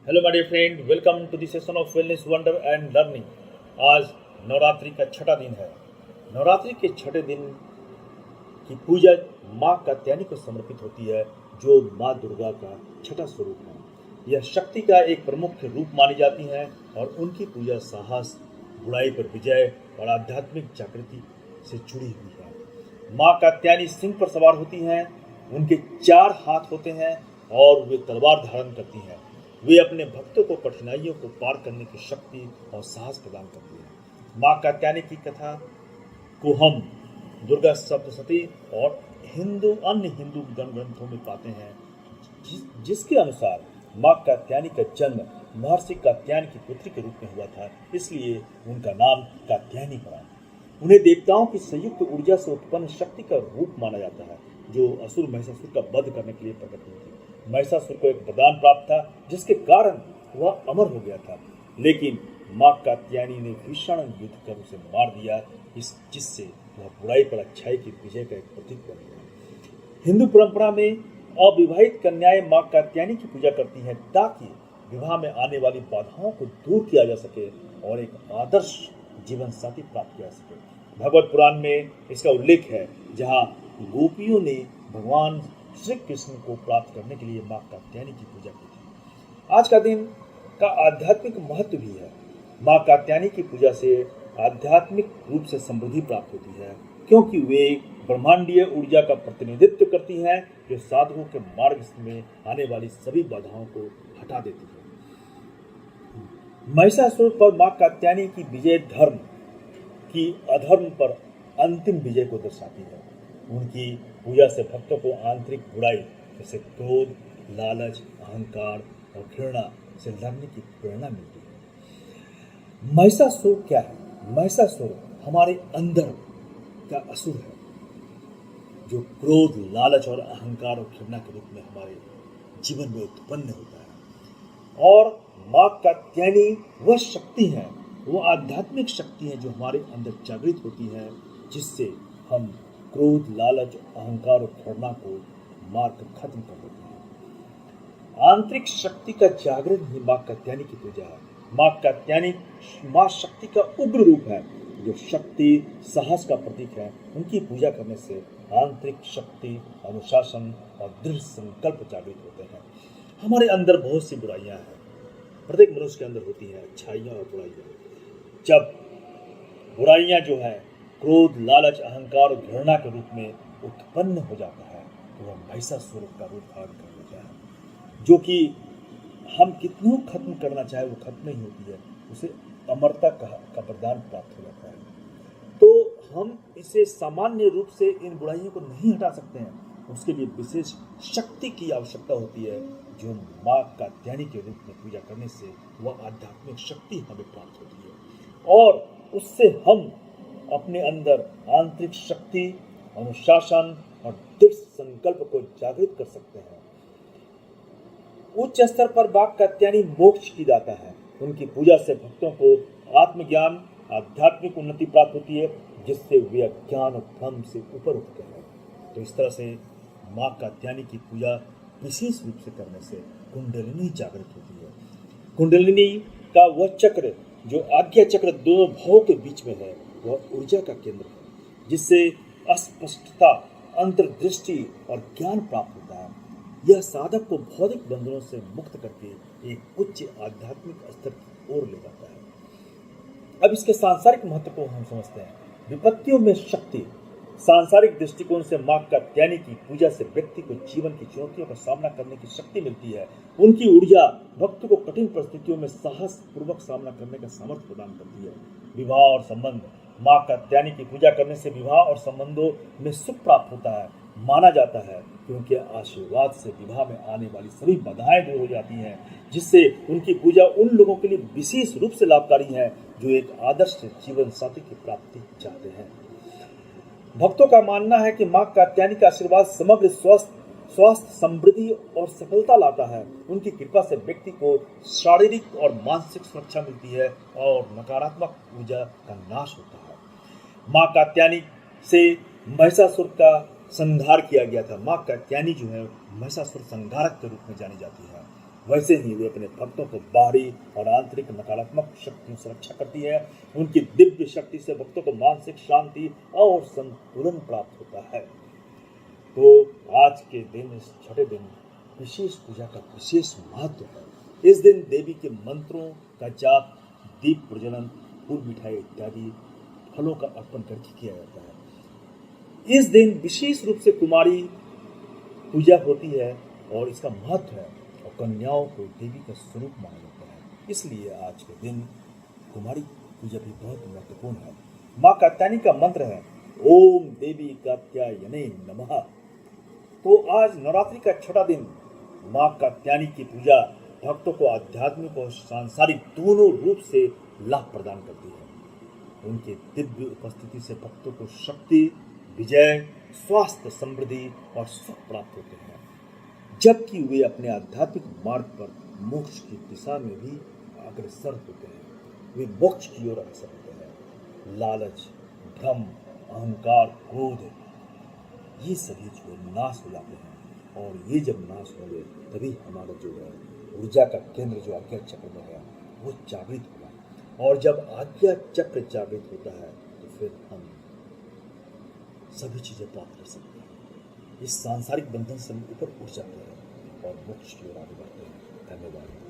Hello my dear friend, welcome to the session of wellness wonder and learning. आज नवरात्रि का छठा दिन है। नवरात्रि के छठे दिन की पूजा माँ कात्यायनी को समर्पित होती है, जो माँ दुर्गा का छठा स्वरूप है। यह शक्ति का एक प्रमुख रूप मानी जाती है और उनकी पूजा साहस, बुराई पर विजय और आध्यात्मिक जागृति से जुड़ी हुई है। माँ कात्यायनी सिंह पर सवार होती हैं। उनके 4 हाथ होते हैं और वे तलवार धारण करती हैं। वे अपने भक्तों को कठिनाइयों को पार करने की शक्ति और साहस प्रदान करती है। माँ कात्यायनी की कथा को हम दुर्गा सप्तशती और अन्य हिंदू ग्रंथों में पाते हैं, जिसके अनुसार माँ कात्यायनी का जन्म महर्षि कात्यायन की पुत्री के रूप में हुआ था, इसलिए उनका नाम कात्यायनी पड़ा। उन्हें देवताओं की संयुक्त ऊर्जा से उत्पन्न शक्ति का रूप माना जाता है, जो असुर महिषासुर का वध करने के लिए प्रकट हुई थी। महिषासुर को एक वरदान प्राप्त था, जिसके कारण वह अमर हो गया था, लेकिन माँ कात्यायनी ने भीषण युद्ध कर उसे मार दिया, जिससे वह बुराई पर अच्छाई की विजय का एक प्रतीक बन गया। हिंदू परंपरा में अविवाहित कन्याएं माँ कात्यायनी की पूजा करती हैं, ताकि विवाह में आने वाली बाधाओं को दूर किया जा सके और एक आदर्श जीवन साथी प्राप्त किया जा सके। भगवत पुराण में इसका उल्लेख है, जहाँ गोपियों ने भगवान श्री कृष्ण को प्राप्त करने के लिए माँ कात्यायनी की पूजा की थी। आज का दिन का आध्यात्मिक महत्व भी है। माँ कात्यायनी की पूजा से आध्यात्मिक रूप से समृद्धि प्राप्त होती है, क्योंकि वे एक ब्रह्मांडीय ऊर्जा का प्रतिनिधित्व करती हैं, जो साधुओं के मार्ग में आने वाली सभी बाधाओं को हटा देती है। महिषासुर पर माँ कात्यायनी की विजय धर्म की अधर्म पर अंतिम विजय को दर्शाती है। उनकी पूजा से भक्तों को आंतरिक बुराई जैसे क्रोध, लालच, अहंकार और घृणा से लड़ने की प्रेरणा मिलती है। महिषासुर क्या है? महिषासुर हमारे अंदर का असुर है, जो क्रोध, लालच और अहंकार और घृणा के रूप में हमारे जीवन में उत्पन्न होता है। और माँ कात्यायनी वह शक्ति है, वो आध्यात्मिक शक्ति है, जो हमारे अंदर जागृत होती है, जिससे हम क्रोध, लालच, अहंकार और घृणा को मार कर खत्म कर देते हैं। आंतरिक शक्ति का जागरण ही माँ कात्यायनी की पूजा है। माँ कात्यायनी माँ शक्ति का उग्र रूप है, जो शक्ति, साहस का प्रतीक है। उनकी पूजा करने से आंतरिक शक्ति, अनुशासन और दृढ़ संकल्प जागृत होते हैं। हमारे अंदर बहुत सी बुराइयां हैं, प्रत्येक मनुष्य के अंदर होती हैं अच्छाइयाँ और बुराइयाँ। जब बुराइयाँ जो है क्रोध, लालच, अहंकार और घृणा के रूप में उत्पन्न हो जाता है, तो वह महिषासुर का रूप धारण कर लेता है, जो कि हम कितनों खत्म करना चाहे वो खत्म नहीं होती है, उसे अमरता का वरदान प्राप्त हो जाता है। तो हम इसे सामान्य रूप से इन बुराइयों को नहीं हटा सकते हैं, उसके लिए विशेष शक्ति की आवश्यकता होती है, जो माँ कात्यायनी के रूप में पूजा करने से वह आध्यात्मिक शक्ति हमें प्राप्त होती है, और उससे हम अपने अंदर आंतरिक शक्ति, अनुशासन और दृढ़ संकल्प को जागृत कर सकते हैं। उच्च स्तर पर माँ कात्यायनी मोक्ष की दाता है। उनकी पूजा से भक्तों को आत्मज्ञान, आध्यात्मिक उन्नति प्राप्त होती है, जिससे वे अज्ञान और भ्रम से ऊपर उठते हैं। तो इस तरह से माँ कात्यायनी की पूजा विशेष रूप से करने से कुंडलिनी जागृत होती है। कुंडलिनी का वह चक्र, जो आज्ञा चक्र दोनों भावों के बीच में है, वह ऊर्जा का केंद्र है, जिससे अस्पष्टता, अंतर्दृष्टि और ज्ञान प्राप्त होता है। यह साधक को भौतिक बंधनों से मुक्त करके एक उच्च आध्यात्मिक स्तर की ओर ले जाता है। अब इसके सांसारिक महत्व को हम समझते हैं। विपत्तियों में शक्ति। सांसारिक दृष्टिकोण से माँ कात्यायनी की पूजा से व्यक्ति को जीवन की चुनौतियों का सामना करने की शक्ति मिलती है। उनकी ऊर्जा भक्त को कठिन परिस्थितियों में साहस पूर्वक सामना करने का सामर्थ्य प्रदान करती है। विवाह और संबंध। माँ कात्यायनी की पूजा करने से विवाह और संबंधों में सुख प्राप्त होता है। माना जाता है कि उनके आशीर्वाद से विवाह में आने वाली सभी बाधाएं दूर हो जाती हैं, जिससे उनकी पूजा उन लोगों के लिए विशेष रूप से लाभकारी है, जो एक आदर्श जीवन साथी की प्राप्ति चाहते हैं। भक्तों का मानना है कि माँ कात्यायनी का आशीर्वाद समग्र स्वास्थ्य, समृद्धि और सफलता लाता है। उनकी कृपा से व्यक्ति को शारीरिक और मानसिक सुरक्षा मिलती है और नकारात्मक ऊर्जा का नाश होता है। माँ कात्यायनी से महिषासुर का संहार किया गया था। माँ कात्यायनी जो है महिषासुर संहारक के रूप में जानी जाती है। वैसे ही वे अपने भक्तों को बाहरी और आंतरिक नकारात्मक शक्तियों से रक्षा करती है। उनकी दिव्य शक्ति से भक्तों को मानसिक शांति और संतुलन प्राप्त होता है। तो आज के दिन, इस छठे दिन, विशेष पूजा का विशेष महत्व है। इस दिन देवी के मंत्रों का जाप, दीप प्रज्वलन, फूल मिठाई इत्यादि फलों का अर्पण करके किया जाता है। इस दिन विशेष रूप से कुमारी पूजा होती है और इसका महत्व है, और कन्याओं को देवी का स्वरूप माना जाता है। इसलिए आज के दिन कुमारी पूजा भी बहुत महत्वपूर्ण है। माँ कात्यायनी का मंत्र है ओम देवी कात्यायने नमः। तो आज नवरात्रि का छठा दिन, माँ कात्यायनी की पूजा भक्तों को आध्यात्मिक और सांसारिक दोनों रूप से लाभ प्रदान करती है। उनके दिव्य उपस्थिति से भक्तों को शक्ति, विजय, स्वास्थ्य, समृद्धि और सुख प्राप्त होते हैं, जबकि वे अपने आध्यात्मिक मार्ग पर मोक्ष की दिशा में भी अग्रसर होते हैं। वे मोक्ष की ओर अग्रसर होते हैं। लालच, भ्रम, अहंकार, क्रोध, ये सभी जो नाश हो जाते हैं, और ये जब नाश होंगे तभी हमारा जो है ऊर्जा का केंद्र जो आज्ञा चक्र में है वो जागृत होगा, और जब आज्ञा चक्र जागृत होता है तो फिर हम सभी चीजें प्राप्त कर सकते हैं। इस सांसारिक बंधन से ऊपर उठ जाते हैं और मोक्ष की ओर आगे बढ़ते हैं। धन्यवाद।